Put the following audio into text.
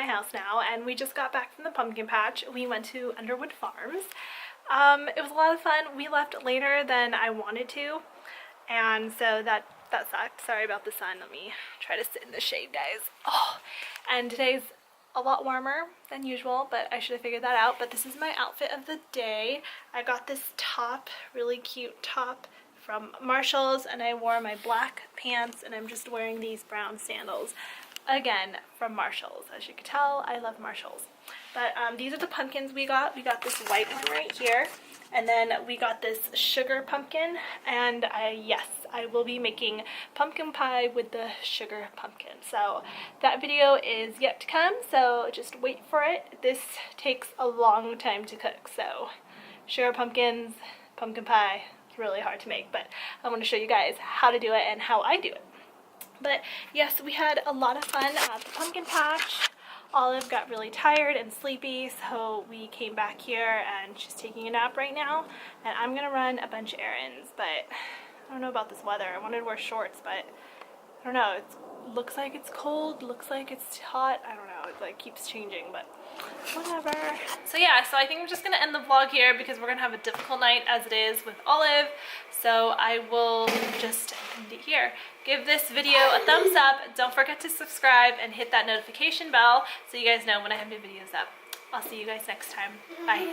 my house now, and we just got back from the pumpkin patch. We went to Underwood Farms. It was a lot of fun. We left later than I wanted to, and so that sucked. Sorry about the sun. Let me try to sit in the shade, guys. Oh, and today's a lot warmer than usual, but I should have figured that out. But this is my outfit of the day. I got this top, really cute top from Marshall's, and I wore my black pants, and I'm just wearing these brown sandals, again from Marshall's. As you can tell, I love Marshall's. But these are the pumpkins we got. We got this white one right here, and then we got this sugar pumpkin, and yes, I will be making pumpkin pie with the sugar pumpkin. So that video is yet to come, so just wait for it. This takes a long time to cook, so sugar pumpkins, pumpkin pie, it's really hard to make, but I want to show you guys how to do it and how I do it. But yes, we had a lot of fun at the pumpkin patch. Olive got really tired and sleepy, so we came back here and she's taking a nap right now, and I'm gonna run a bunch of errands. But I don't know about this weather. I wanted to wear shorts, but I don't know. It looks like it's cold, looks like it's hot. I don't know. It like keeps changing, but whatever. So yeah, so I think I'm just gonna end the vlog here because we're gonna have a difficult night as it is with Olive. So I will just end it here. Give this video a thumbs up. Don't forget to subscribe and hit that notification bell so you guys know when I have new videos up. I'll see you guys next time. Bye.